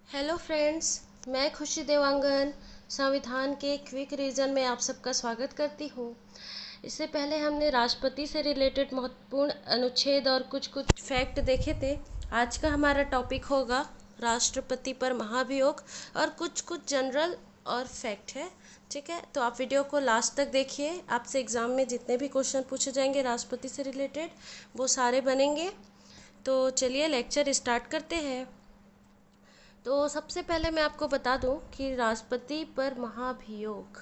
Hello friends, मैं खुशी देवांगन संविधान के क्विक रीजन में आप सबका स्वागत करती हूँ। इससे पहले हमने राष्ट्रपति से रिलेटेड महत्वपूर्ण अनुच्छेद और कुछ कुछ फैक्ट देखे थे। आज का हमारा टॉपिक होगा राष्ट्रपति पर महाभियोग और कुछ कुछ जनरल और फैक्ट है। ठीक है, तो आप वीडियो को लास्ट तक देखिए। आपसे एग्ज़ाम में जितने भी क्वेश्चन पूछे जाएंगे राष्ट्रपति से रिलेटेड वो सारे बनेंगे। तो चलिए लेक्चर स्टार्ट करते हैं। तो सबसे पहले मैं आपको बता दूं कि राष्ट्रपति पर महाभियोग,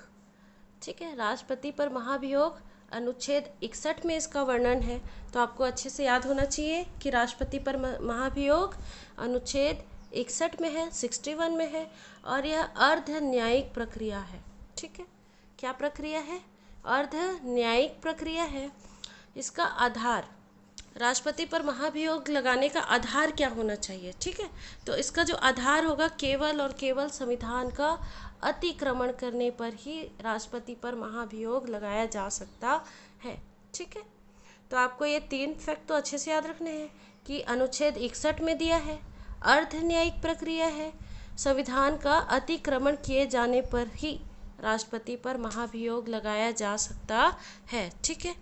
ठीक है, राष्ट्रपति पर महाभियोग अनुच्छेद 61 में इसका वर्णन है। तो आपको अच्छे से याद होना चाहिए कि राष्ट्रपति पर महाभियोग अनुच्छेद 61 में है, 61 में है और यह अर्ध न्यायिक प्रक्रिया है। ठीक है, क्या प्रक्रिया है? अर्ध न्यायिक प्रक्रिया है। इसका आधार, राष्ट्रपति पर महाभियोग लगाने का आधार क्या होना चाहिए? ठीक है, तो इसका जो आधार होगा केवल और केवल संविधान का अतिक्रमण करने पर ही राष्ट्रपति पर महाभियोग लगाया जा सकता है। ठीक है, तो आपको ये 3 फैक्ट तो अच्छे से याद रखने हैं कि अनुच्छेद 61 में दिया है, अर्ध न्यायिक प्रक्रिया है, संविधान का अतिक्रमण किए जाने पर ही राष्ट्रपति पर महाभियोग लगाया जा सकता है। ठीक है,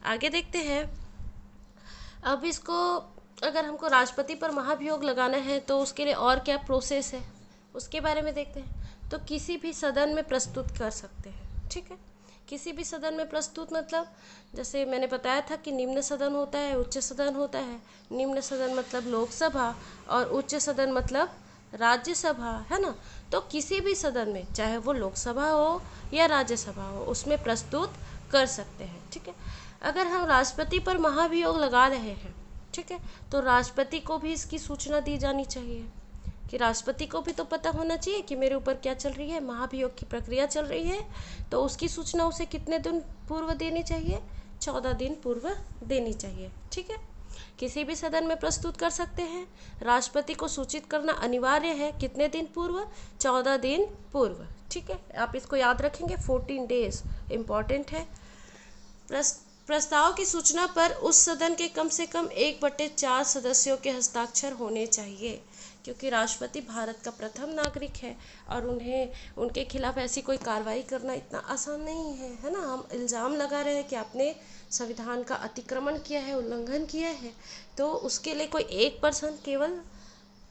आगे देखते हैं। अब इसको अगर हमको राष्ट्रपति पर महाभियोग लगाना है तो उसके लिए और क्या प्रोसेस है उसके बारे में देखते हैं। तो किसी भी सदन में प्रस्तुत कर सकते हैं। ठीक है, किसी भी सदन में प्रस्तुत मतलब जैसे मैंने बताया था कि निम्न सदन होता है, उच्च सदन होता है। निम्न सदन मतलब लोकसभा और उच्च सदन मतलब राज्यसभा, है ना। तो किसी भी सदन में, चाहे वो लोकसभा हो या राज्यसभा हो, उसमें प्रस्तुत कर सकते हैं। ठीक है, अगर हम राष्ट्रपति पर महाभियोग लगा रहे हैं, ठीक है, तो राष्ट्रपति को भी इसकी सूचना दी जानी चाहिए कि राष्ट्रपति को भी तो पता होना चाहिए कि मेरे ऊपर क्या चल रही है, महाभियोग की प्रक्रिया चल रही है। तो उसकी सूचना उसे कितने दिन पूर्व देनी चाहिए? 14 दिन पूर्व देनी चाहिए। ठीक है, किसी भी सदन में प्रस्तुत कर सकते हैं। राष्ट्रपति को सूचित करना अनिवार्य है, कितने दिन पूर्व? 14 दिन पूर्व। ठीक है, आप इसको याद रखेंगे, 14 डेज इम्पॉर्टेंट है। प्रस्ताव की सूचना पर उस सदन के कम से कम 1/4 सदस्यों के हस्ताक्षर होने चाहिए, क्योंकि राष्ट्रपति भारत का प्रथम नागरिक है और उन्हें उनके खिलाफ ऐसी कोई कार्रवाई करना इतना आसान नहीं है, है ना। हम इल्ज़ाम लगा रहे हैं कि आपने संविधान का अतिक्रमण किया है, उल्लंघन किया है, तो उसके लिए कोई एक पर्सन केवल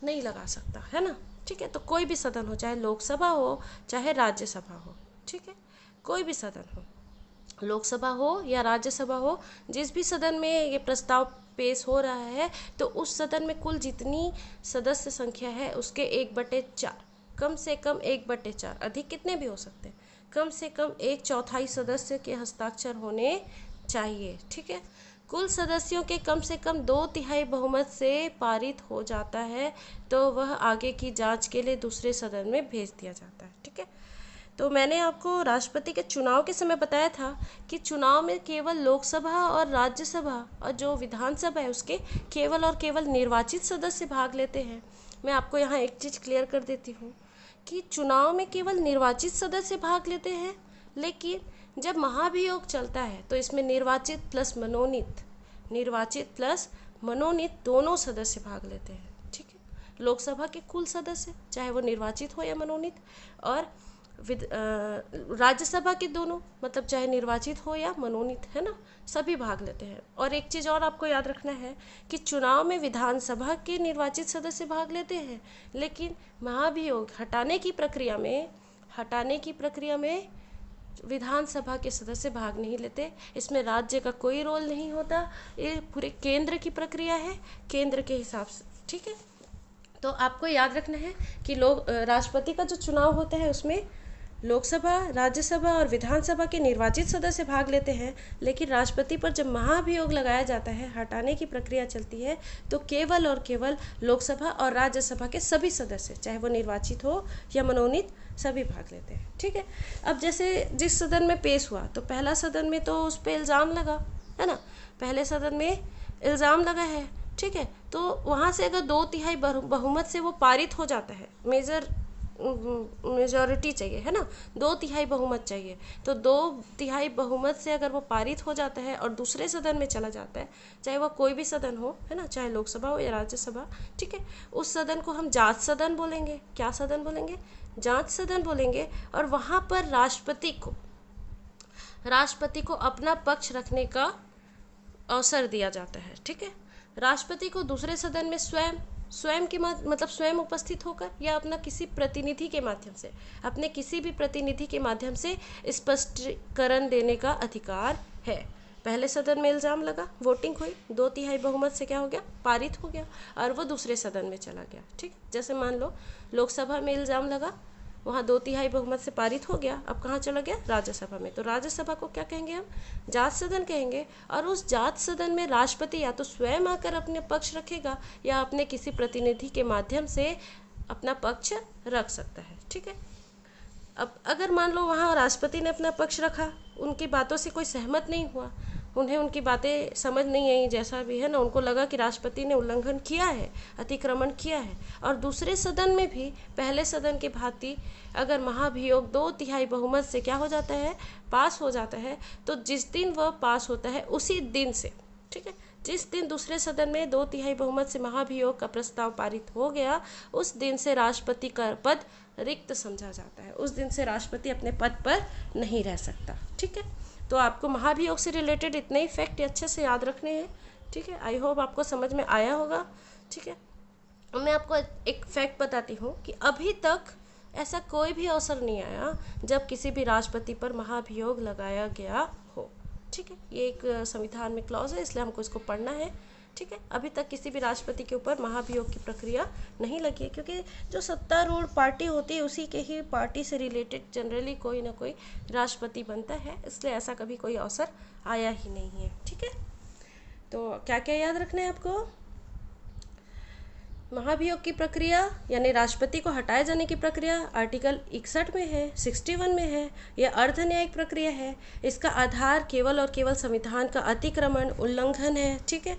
नहीं लगा सकता, है ना। ठीक है, तो कोई भी सदन हो, चाहे लोकसभा हो चाहे राज्यसभा हो, ठीक है, कोई भी सदन हो, लोकसभा हो या राज्यसभा हो, जिस भी सदन में ये प्रस्ताव पेश हो रहा है तो उस सदन में कुल जितनी सदस्य संख्या है उसके 1/4, कम से कम 1/4, अधिक कितने भी हो सकते हैं, कम से कम 1/4 सदस्य के हस्ताक्षर होने चाहिए। ठीक है, कुल सदस्यों के कम से कम 2/3 बहुमत से पारित हो जाता है तो वह आगे की जांच के लिए दूसरे सदन में भेज दिया जाता है। ठीक है, तो मैंने आपको राष्ट्रपति के चुनाव के समय बताया था कि चुनाव में केवल लोकसभा और राज्यसभा और जो विधानसभा है उसके केवल और केवल निर्वाचित सदस्य भाग लेते हैं। मैं आपको यहाँ एक चीज़ क्लियर कर देती हूँ कि चुनाव में केवल निर्वाचित सदस्य भाग लेते हैं, लेकिन जब महाभियोग चलता है तो इसमें निर्वाचित प्लस मनोनीत दोनों सदस्य भाग लेते हैं। ठीक है, लोकसभा के कुल सदस्य चाहे वो निर्वाचित हो या मनोनीत, और राज्यसभा के दोनों मतलब चाहे निर्वाचित हो या मनोनीत, है ना, सभी भाग लेते हैं। और एक चीज़ और आपको याद रखना है कि चुनाव में विधानसभा के निर्वाचित सदस्य भाग लेते हैं, लेकिन महाभियोग हटाने की प्रक्रिया में विधानसभा के सदस्य भाग नहीं लेते। इसमें राज्य का कोई रोल नहीं होता, ये पूरे केंद्र की प्रक्रिया है, केंद्र के हिसाब से। ठीक है, तो आपको याद रखना है कि राष्ट्रपति का जो चुनाव होता है उसमें लोकसभा, राज्यसभा और विधानसभा के निर्वाचित सदस्य भाग लेते हैं, लेकिन राष्ट्रपति पर जब महाभियोग लगाया जाता है, हटाने की प्रक्रिया चलती है, तो केवल और केवल लोकसभा और राज्यसभा के सभी सदस्य चाहे वो निर्वाचित हो या मनोनीत सभी भाग लेते हैं। ठीक है, अब जैसे जिस सदन में पेश हुआ तो पहला सदन में तो उस पर इल्ज़ाम लगा, है ना, पहले सदन में इल्ज़ाम लगा है। ठीक है, तो वहाँ से अगर 2/3 बहुमत से वो पारित हो जाता है, मेजर मेजॉरिटी चाहिए, है ना, 2/3 बहुमत चाहिए। तो 2/3 बहुमत से अगर वो पारित हो जाता है और दूसरे सदन में चला जाता है, चाहे वो कोई भी सदन हो, है ना, चाहे लोकसभा हो या राज्यसभा, ठीक है, उस सदन को हम जांच सदन बोलेंगे। क्या सदन बोलेंगे? जांच सदन बोलेंगे। और वहाँ पर राष्ट्रपति को अपना पक्ष रखने का अवसर दिया जाता है, ठीक है। राष्ट्रपति को दूसरे सदन में स्वयं के मतलब स्वयं उपस्थित होकर या अपना किसी प्रतिनिधि के माध्यम से, अपने किसी भी प्रतिनिधि के माध्यम से स्पष्टीकरण देने का अधिकार है। पहले सदन में इल्ज़ाम लगा, वोटिंग हुई, 2/3 बहुमत से क्या हो गया? पारित हो गया, और वो दूसरे सदन में चला गया, ठीक। जैसे मान लो लोकसभा में इल्ज़ाम लगा, वहाँ 2/3 बहुमत से पारित हो गया, अब कहाँ चला गया? राज्यसभा में। तो राज्यसभा को क्या कहेंगे हम? जांच सदन कहेंगे। और उस जांच सदन में राष्ट्रपति या तो स्वयं आकर अपने पक्ष रखेगा या अपने किसी प्रतिनिधि के माध्यम से अपना पक्ष रख सकता है, ठीक है। अब अगर मान लो वहाँ राष्ट्रपति ने अपना पक्ष रखा, उनकी बातों से कोई सहमत नहीं हुआ, उन्हें उनकी बातें समझ नहीं आई, जैसा भी है ना, उनको लगा कि राष्ट्रपति ने उल्लंघन किया है, अतिक्रमण किया है, और दूसरे सदन में भी पहले सदन के भांति अगर महाभियोग 2/3 बहुमत से क्या हो जाता है? पास हो जाता है, तो जिस दिन वह पास होता है उसी दिन से, ठीक है, जिस दिन दूसरे सदन में 2/3 बहुमत से महाभियोग का प्रस्ताव पारित हो गया, उस दिन से राष्ट्रपति का पद रिक्त समझा जाता है। उस दिन से राष्ट्रपति अपने पद पर नहीं रह सकता, ठीक है। तो आपको महाभियोग से रिलेटेड इतने ही फैक्ट अच्छे से याद रखने हैं, ठीक है। आई होप आपको समझ में आया होगा, ठीक है। मैं आपको एक फैक्ट बताती हूँ कि अभी तक ऐसा कोई भी अवसर नहीं आया जब किसी भी राष्ट्रपति पर महाभियोग लगाया गया हो, ठीक है। ये एक संविधान में क्लॉज है, इसलिए हमको इसको पढ़ना है, ठीक है। अभी तक किसी भी राष्ट्रपति के ऊपर महाभियोग की प्रक्रिया नहीं लगी है, क्योंकि जो सत्तारूढ़ पार्टी होती है उसी के ही पार्टी से रिलेटेड जनरली कोई ना कोई राष्ट्रपति बनता है, इसलिए ऐसा कभी कोई अवसर आया ही नहीं है, ठीक है। तो क्या क्या याद रखना है आपको? महाभियोग की प्रक्रिया यानी राष्ट्रपति को हटाए जाने की प्रक्रिया आर्टिकल 61 में है, 61 में है। यह अर्ध न्यायिक प्रक्रिया है। इसका आधार केवल और केवल संविधान का अतिक्रमण, उल्लंघन है, ठीक है।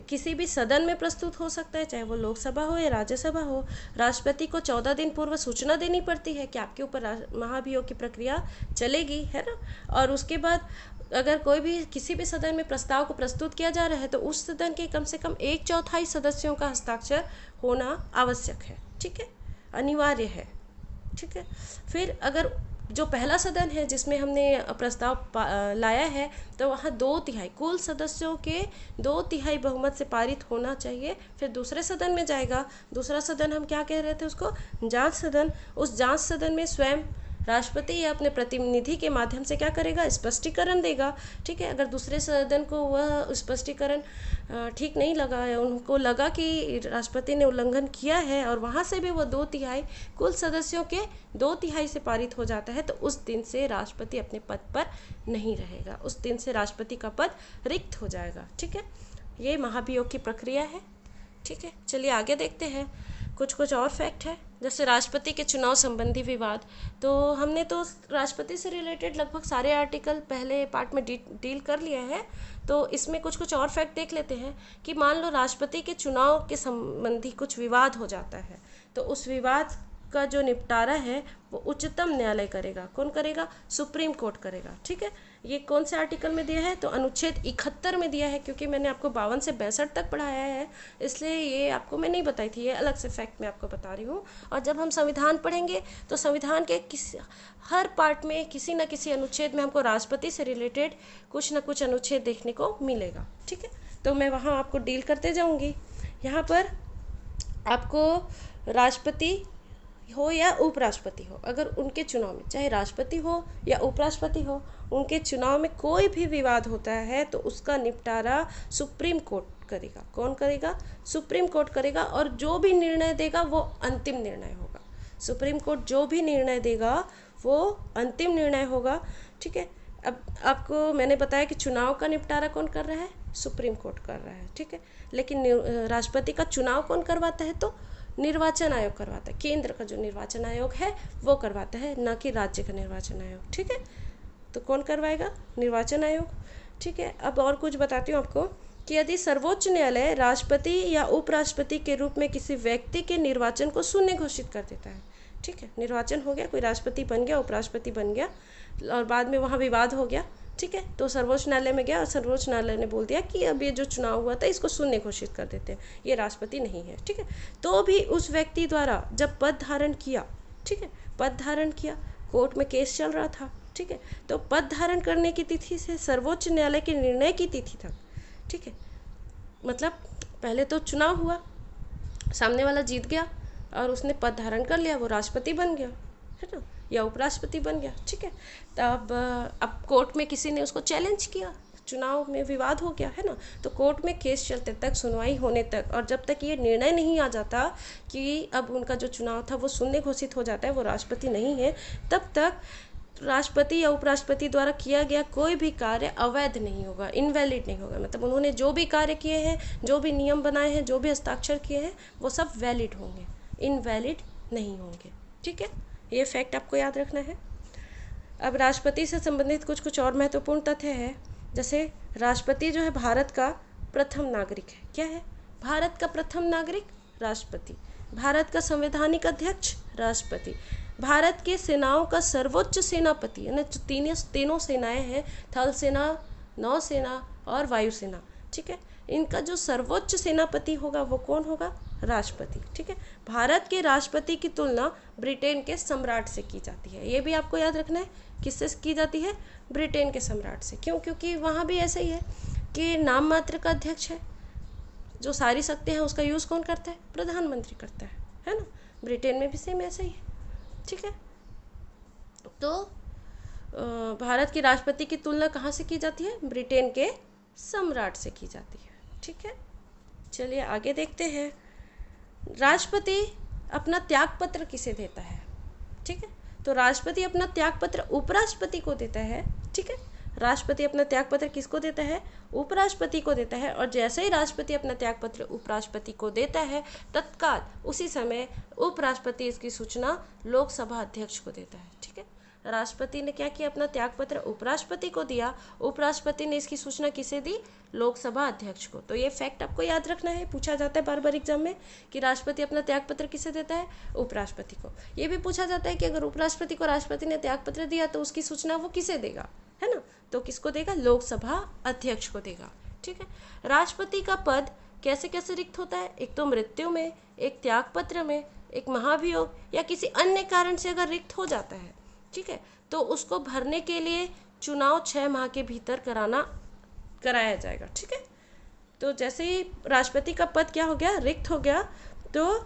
किसी भी सदन में प्रस्तुत हो सकता है, चाहे वो लोकसभा हो या राज्यसभा हो। राष्ट्रपति को 14 दिन पूर्व सूचना देनी पड़ती है कि आपके ऊपर महाभियोग की प्रक्रिया चलेगी, है ना। और उसके बाद अगर कोई भी किसी भी सदन में प्रस्ताव को प्रस्तुत किया जा रहा है तो उस सदन के कम से कम 1/4 सदस्यों का हस्ताक्षर होना आवश्यक है, ठीक है, अनिवार्य है, ठीक है। फिर अगर जो पहला सदन है जिसमें हमने प्रस्ताव लाया है, तो वहाँ 2/3 कुल सदस्यों के 2/3 बहुमत से पारित होना चाहिए। फिर दूसरे सदन में जाएगा, दूसरा सदन हम क्या कह रहे थे उसको? जांच सदन। उस जांच सदन में स्वयं राष्ट्रपति या अपने प्रतिनिधि के माध्यम से क्या करेगा? स्पष्टीकरण देगा, ठीक है। अगर दूसरे सदन को वह स्पष्टीकरण ठीक नहीं लगा है, उनको लगा कि राष्ट्रपति ने उल्लंघन किया है और वहाँ से भी वो 2/3 कुल सदस्यों के 2/3 से पारित हो जाता है, तो उस दिन से राष्ट्रपति अपने पद पर नहीं रहेगा, उस दिन से राष्ट्रपति का पद रिक्त हो जाएगा, ठीक है। ये महाभियोग की प्रक्रिया है, ठीक है। चलिए आगे देखते हैं। कुछ और फैक्ट है, जैसे राष्ट्रपति के चुनाव संबंधी विवाद। तो हमने तो राष्ट्रपति से रिलेटेड लगभग सारे आर्टिकल पहले पार्ट में डील कर लिया है। तो इसमें कुछ और फैक्ट देख लेते हैं कि मान लो राष्ट्रपति के चुनाव के संबंधी कुछ विवाद हो जाता है, तो उस विवाद का जो निपटारा है वो उच्चतम न्यायालय करेगा। कौन करेगा? सुप्रीम कोर्ट करेगा, ठीक है। ये कौन से आर्टिकल में दिया है? तो अनुच्छेद 71 में दिया है, क्योंकि मैंने आपको 52 से 62 तक पढ़ाया है, इसलिए ये आपको मैं नहीं बताई थी, ये अलग से फैक्ट मैं आपको बता रही हूँ। और जब हम संविधान पढ़ेंगे तो संविधान के हर पार्ट में किसी न किसी अनुच्छेद में हमको राष्ट्रपति से रिलेटेड कुछ न कुछ अनुच्छेद देखने को मिलेगा, ठीक है। तो मैं वहाँ आपको डील करते जाऊँगी। यहाँ पर आपको राष्ट्रपति हो या उपराष्ट्रपति हो, अगर उनके चुनाव में चाहे राष्ट्रपति हो या उपराष्ट्रपति हो, उनके चुनाव में कोई भी विवाद होता है तो उसका निपटारा सुप्रीम कोर्ट करेगा। कौन करेगा? सुप्रीम कोर्ट करेगा। और जो भी निर्णय देगा वो अंतिम निर्णय होगा। सुप्रीम कोर्ट जो भी निर्णय देगा वो अंतिम निर्णय होगा, ठीक है। अब आपको मैंने बताया कि चुनाव का निपटारा कौन कर रहा है? सुप्रीम कोर्ट कर रहा है, ठीक है। लेकिन राष्ट्रपति का चुनाव कौन करवाता है? तो निर्वाचन आयोग करवाता है। केंद्र का जो निर्वाचन आयोग है वो करवाता है, ना कि राज्य का निर्वाचन आयोग, ठीक है। तो कौन करवाएगा? निर्वाचन आयोग, ठीक है। अब और कुछ बताती हूँ आपको कि यदि सर्वोच्च न्यायालय राष्ट्रपति या उपराष्ट्रपति के रूप में किसी व्यक्ति के निर्वाचन को शून्य घोषित कर देता है, ठीक है, निर्वाचन हो गया, कोई राष्ट्रपति बन गया, उपराष्ट्रपति बन गया और बाद में वहाँ विवाद हो गया, ठीक है, तो सर्वोच्च न्यायालय में गया और सर्वोच्च न्यायालय ने बोल दिया कि अब ये जो चुनाव हुआ था इसको शून्य घोषित कर देते हैं, ये राष्ट्रपति नहीं है, ठीक है। तो भी उस व्यक्ति द्वारा जब पद धारण किया, ठीक है, पद धारण किया, कोर्ट में केस चल रहा था, ठीक है, तो पद धारण करने की तिथि से सर्वोच्च न्यायालय के निर्णय की तिथि तक, ठीक है, मतलब पहले तो चुनाव हुआ, सामने वाला जीत गया और उसने पद धारण कर लिया, वो राष्ट्रपति बन गया, है ना, या उपराष्ट्रपति बन गया, ठीक है। तब अब कोर्ट में किसी ने उसको चैलेंज किया, चुनाव में विवाद हो गया, है ना, तो कोर्ट में केस चलते तक, सुनवाई होने तक, और जब तक ये निर्णय नहीं आ जाता कि अब उनका जो चुनाव था वो शून्य घोषित हो जाता है, वो राष्ट्रपति नहीं है, तब तक राष्ट्रपति या उपराष्ट्रपति द्वारा किया गया कोई भी कार्य अवैध नहीं होगा, इनवैलिड नहीं होगा। मतलब उन्होंने जो भी कार्य किए हैं, जो भी नियम बनाए हैं, जो भी हस्ताक्षर किए हैं, वो सब वैलिड होंगे, इनवैलिड नहीं होंगे, ठीक है। ये फैक्ट आपको याद रखना है। अब राष्ट्रपति से संबंधित कुछ कुछ और महत्वपूर्ण तथ्य है, जैसे राष्ट्रपति जो है भारत का प्रथम नागरिक है। क्या है? भारत का प्रथम नागरिक राष्ट्रपति। भारत का संवैधानिक अध्यक्ष राष्ट्रपति। भारत के सेनाओं का सर्वोच्च सेनापति, यानी जो तीनों सेनाएं हैं, थल सेना, नौसेना और वायुसेना, ठीक है, इनका जो सर्वोच्च सेनापति होगा वो कौन होगा? राष्ट्रपति, ठीक है। भारत के राष्ट्रपति की तुलना ब्रिटेन के सम्राट से की जाती है। ये भी आपको याद रखना है, किससे की जाती है? ब्रिटेन के सम्राट से। क्यों? क्योंकि वहाँ भी ऐसा ही है कि नाम मात्र का अध्यक्ष है, जो सारी शक्तियाँ हैं उसका यूज़ कौन करता है? प्रधानमंत्री करता है ना। ब्रिटेन में भी सेम ऐसा ही है, ठीक है। तो भारत के राष्ट्रपति की तुलना कहाँ से की जाती है? ब्रिटेन के सम्राट से की जाती है, ठीक है। चलिए आगे देखते हैं। राष्ट्रपति अपना त्यागपत्र किसे देता है? ठीक है, तो राष्ट्रपति अपना त्यागपत्र उपराष्ट्रपति को देता है, ठीक है। राष्ट्रपति अपना त्यागपत्र किसको देता है? उपराष्ट्रपति को देता है। और जैसे ही राष्ट्रपति अपना त्यागपत्र उपराष्ट्रपति को देता है, तत्काल उसी समय उपराष्ट्रपति इसकी सूचना लोकसभा अध्यक्ष को देता है, ठीक है। राष्ट्रपति ने क्या किया? अपना त्यागपत्र उपराष्ट्रपति को दिया, उपराष्ट्रपति ने इसकी सूचना किसे दी? लोकसभा अध्यक्ष को। तो ये फैक्ट आपको याद रखना है, पूछा जाता है बार बार एग्जाम में कि राष्ट्रपति अपना त्यागपत्र किसे देता है? उपराष्ट्रपति को। ये भी पूछा जाता है कि अगर उपराष्ट्रपति को राष्ट्रपति ने त्यागपत्र दिया तो उसकी सूचना वो किसे देगा, है ना, तो किसको देगा? लोकसभा अध्यक्ष को देगा, ठीक है। राष्ट्रपति का पद कैसे कैसे रिक्त होता है? एक तो मृत्यु में, एक त्यागपत्र में, एक महाभियोग या किसी अन्य कारण से अगर रिक्त हो जाता है, ठीक है, तो उसको भरने के लिए चुनाव 6 माह के भीतर कराया जाएगा, ठीक है। तो जैसे ही राष्ट्रपति का पद क्या हो गया? रिक्त हो गया, तो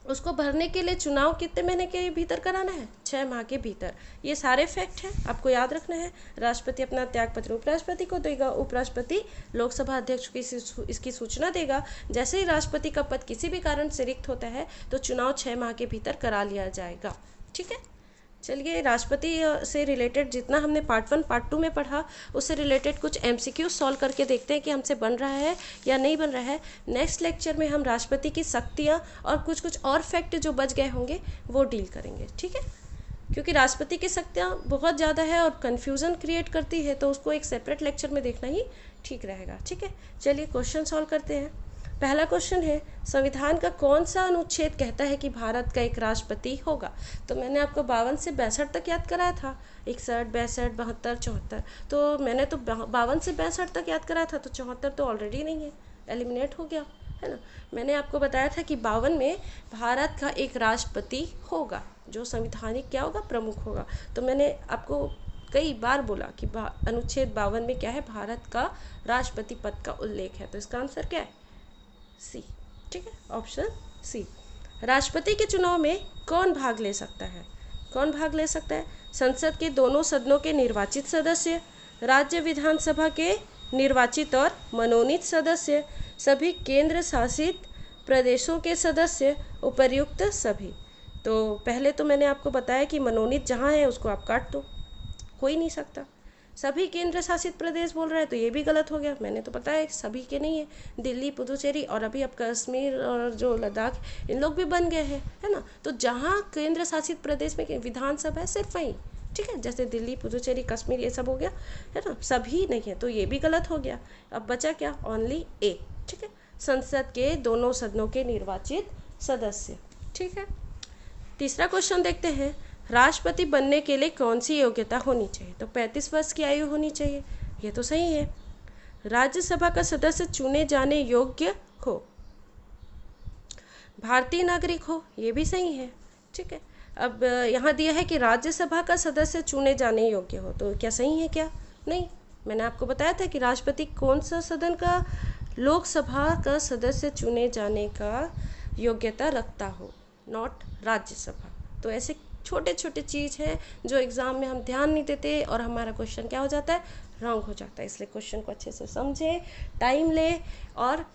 उसको भरने के लिए चुनाव कितने महीने के भीतर कराना है? 6 माह के भीतर। ये सारे फैक्ट हैं, आपको याद रखना है। राष्ट्रपति अपना त्यागपत्र उपराष्ट्रपति को देगा, उपराष्ट्रपति लोकसभा अध्यक्ष को इसकी सूचना देगा। जैसे ही राष्ट्रपति का पद किसी भी कारण से रिक्त होता है तो चुनाव 6 माह के भीतर करा लिया जाएगा, ठीक है। चलिए, राष्ट्रपति से रिलेटेड जितना हमने पार्ट 1 पार्ट 2 में पढ़ा, उससे रिलेटेड कुछ MCQ सॉल्व करके देखते हैं कि हमसे बन रहा है या नहीं बन रहा है। नेक्स्ट लेक्चर में हम राष्ट्रपति की शक्तियाँ और कुछ और फैक्ट जो बच गए होंगे वो डील करेंगे, ठीक है। क्योंकि राष्ट्रपति की शक्तियाँ बहुत ज़्यादा है और कन्फ्यूज़न क्रिएट करती है, तो उसको एक सेपरेट लेक्चर में देखना ही ठीक रहेगा, ठीक है। चलिए क्वेश्चन सॉल्व करते हैं। पहला क्वेश्चन है, संविधान का कौन सा अनुच्छेद कहता है कि भारत का एक राष्ट्रपति होगा? तो मैंने आपको 52 से 62 तक याद कराया था, 61, 62, 72, 74। तो मैंने तो 52 से 62 तक याद कराया था, तो 74 तो ऑलरेडी नहीं है, एलिमिनेट हो गया, है ना। मैंने आपको बताया था कि 52 में भारत का एक राष्ट्रपति होगा, जो संविधानिक क्या होगा? प्रमुख होगा। तो मैंने आपको कई बार बोला कि अनुच्छेद 52 में क्या है? भारत का राष्ट्रपति पद का उल्लेख है। तो इसका आंसर क्या है? सी, ठीक है, ऑप्शन सी। राष्ट्रपति के चुनाव में कौन भाग ले सकता है? कौन भाग ले सकता है? संसद के दोनों सदनों के निर्वाचित सदस्य, राज्य विधानसभा के निर्वाचित और मनोनीत सदस्य, सभी केंद्र शासित प्रदेशों के सदस्य, उपर्युक्त सभी। तो पहले तो मैंने आपको बताया कि मनोनीत जहाँ है उसको आप काट दो, हो ही नहीं सकता। सभी केंद्र शासित प्रदेश बोल रहा है तो ये भी गलत हो गया। मैंने तो बताया सभी के नहीं है, दिल्ली, पुदुचेरी और अभी अब कश्मीर और जो लद्दाख, इन लोग भी बन गए हैं, है ना। तो जहाँ केंद्र शासित प्रदेश में विधानसभा है सिर्फ वहीं, ठीक है, जैसे दिल्ली, पुदुचेरी, कश्मीर ये सब हो गया, है ना, सभी नहीं है, तो ये भी गलत हो गया। अब बचा क्या? ओनली ए, ठीक है, संसद के दोनों सदनों के निर्वाचित सदस्य, ठीक है। तीसरा क्वेश्चन देखते हैं, राष्ट्रपति बनने के लिए कौन सी योग्यता होनी चाहिए? तो 35 वर्ष की आयु होनी चाहिए, ये तो सही है। राज्यसभा का सदस्य चुने जाने योग्य हो, भारतीय नागरिक हो, ये भी सही है। ठीक है, अब यहाँ दिया है कि राज्यसभा का सदस्य चुने जाने योग्य हो, तो क्या सही है क्या? नहीं, मैंने आपको बताया था कि राष्ट्रपति कौन सा सदन का, लोकसभा का सदस्य चुने जाने का योग्यता रखता हो, नॉट राज्यसभा। तो ऐसे छोटे छोटे चीज़ हैं जो एग्ज़ाम में हम ध्यान नहीं देते और हमारा क्वेश्चन क्या हो जाता है, रॉन्ग हो जाता है। इसलिए क्वेश्चन को अच्छे से समझें, टाइम लें और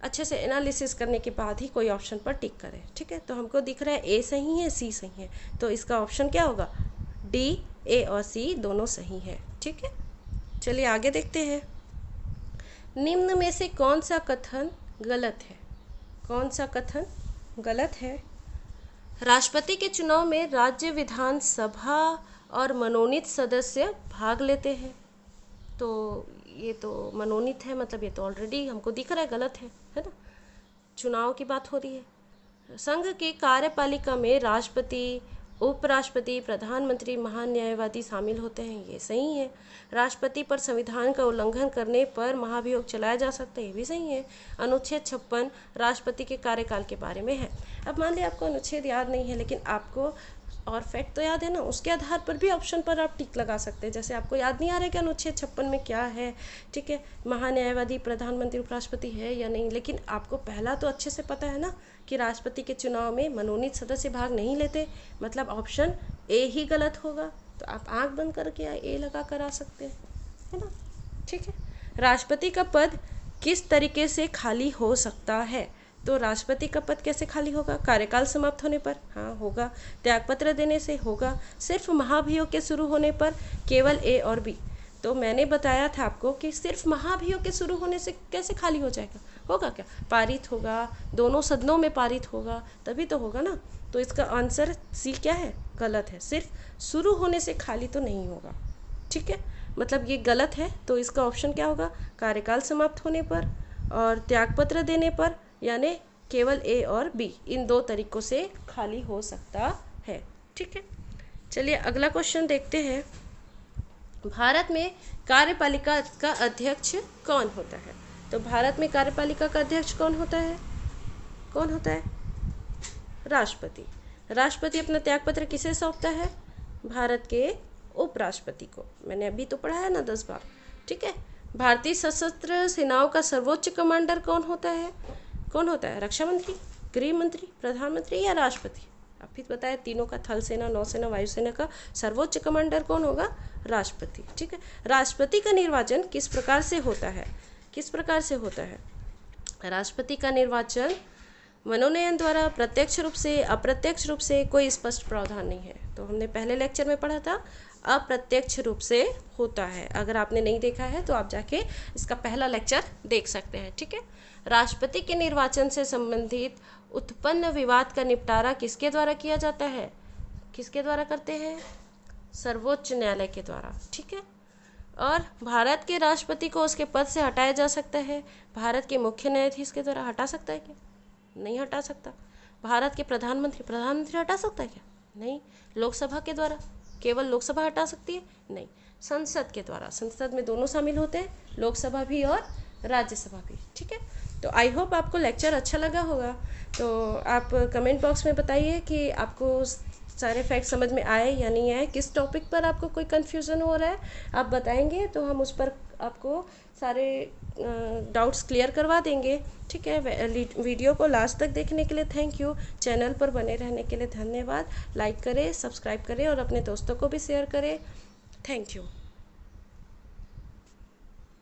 अच्छे से एनालिसिस करने के बाद ही कोई ऑप्शन पर टिक करें। ठीक है, तो हमको दिख रहा है ए सही है, सी सही है, तो इसका ऑप्शन क्या होगा, डी, ए और सी दोनों सही है। ठीक है, चलिए आगे देखते हैं। निम्न में से कौन सा कथन गलत है? कौन सा कथन गलत है? राष्ट्रपति के चुनाव में राज्य विधानसभा और मनोनीत सदस्य भाग लेते हैं। तो ये तो मनोनीत है, मतलब ये तो ऑलरेडी हमको दिख रहा है गलत है ना। चुनाव की बात हो रही है। संघ की कार्यपालिका में राष्ट्रपति, उपराष्ट्रपति, प्रधानमंत्री, महान न्यायवादी शामिल होते हैं, ये सही है। राष्ट्रपति पर संविधान का उल्लंघन करने पर महाभियोग चलाया जा सकता है, ये भी सही है। अनुच्छेद 56 राष्ट्रपति के कार्यकाल के बारे में है। अब मान लिया आपको अनुच्छेद याद नहीं है, लेकिन आपको और फैक्ट तो याद है ना, उसके आधार पर भी ऑप्शन पर आप टिक लगा सकते हैं। जैसे आपको याद नहीं आ रहा है कि अनुच्छेद 56 में क्या है, ठीक है, महान्यायवादी, प्रधानमंत्री, उपराष्ट्रपति है या नहीं, लेकिन आपको पहला तो अच्छे से पता है ना कि राष्ट्रपति के चुनाव में मनोनीत सदस्य भाग नहीं लेते, मतलब ऑप्शन ए ही गलत होगा। तो आप आंख बंद करके ए लगा कर आ सकते हैं, है ना। ठीक है, राष्ट्रपति का पद किस तरीके से खाली हो सकता है? तो राष्ट्रपति का पद कैसे खाली होगा? कार्यकाल समाप्त होने पर, हाँ होगा। त्यागपत्र देने से होगा। सिर्फ महाभियोग के शुरू होने पर, केवल ए और बी। तो मैंने बताया था आपको कि सिर्फ महाभियोग के शुरू होने से कैसे खाली हो जाएगा, होगा क्या, पारित होगा, दोनों सदनों में पारित होगा, तभी तो होगा ना। तो इसका आंसर सी क्या है, गलत है। सिर्फ शुरू होने से खाली तो नहीं होगा। ठीक है, मतलब ये गलत है, तो इसका ऑप्शन क्या होगा, कार्यकाल समाप्त होने पर और त्यागपत्र देने पर, यानी केवल ए और बी, इन दो तरीकों से खाली हो सकता है। ठीक है, चलिए अगला क्वेश्चन देखते हैं। भारत में कार्यपालिका का अध्यक्ष कौन होता है? तो भारत में कार्यपालिका का अध्यक्ष कौन होता है? कौन होता है? राष्ट्रपति। राष्ट्रपति अपना त्यागपत्र किसे सौंपता है? भारत के उपराष्ट्रपति को। मैंने अभी तो पढ़ा है ना 10 बार। ठीक है, भारतीय सशस्त्र सेनाओं का सर्वोच्च कमांडर कौन होता है? कौन होता है? रक्षा मंत्री, गृह मंत्री, प्रधानमंत्री या राष्ट्रपति? आप भी बताया, तीनों का, थल सेना, नौसेना, वायुसेना का सर्वोच्च कमांडर कौन होगा? राष्ट्रपति। ठीक है, राष्ट्रपति का निर्वाचन किस प्रकार से होता है? किस प्रकार से होता है? राष्ट्रपति का निर्वाचन मनोनयन द्वारा, प्रत्यक्ष रूप से, अप्रत्यक्ष रूप से, कोई स्पष्ट प्रावधान नहीं है। तो हमने पहले लेक्चर में पढ़ा था अप्रत्यक्ष रूप से होता है। अगर आपने नहीं देखा है तो आप जाके इसका पहला लेक्चर देख सकते हैं। ठीक है, राष्ट्रपति के निर्वाचन से संबंधित उत्पन्न विवाद का निपटारा किसके द्वारा किया जाता है? किसके द्वारा करते हैं? सर्वोच्च न्यायालय के द्वारा। ठीक है, और भारत के राष्ट्रपति को उसके पद से हटाया जा सकता है। भारत के मुख्य न्यायाधीश के द्वारा हटा सकता है क्या? नहीं हटा सकता। भारत के प्रधानमंत्री हटा सकता है क्या? नहीं। लोकसभा के द्वारा, केवल लोकसभा हटा सकती है? नहीं। संसद के द्वारा, संसद में दोनों शामिल होते हैं, लोकसभा भी और राज्यसभा भी। ठीक है, तो आई होप आपको लेक्चर अच्छा लगा होगा। तो आप कमेंट बॉक्स में बताइए कि आपको सारे फैक्ट समझ में आए या नहीं आए, किस टॉपिक पर आपको कोई कन्फ्यूज़न हो रहा है आप बताएंगे तो हम उस पर आपको सारे डाउट्स क्लियर करवा देंगे। ठीक है, वीडियो को लास्ट तक देखने के लिए थैंक यू। चैनल पर बने रहने के लिए धन्यवाद। लाइक करें, सब्सक्राइब करें और अपने दोस्तों को भी शेयर करें। Thank you.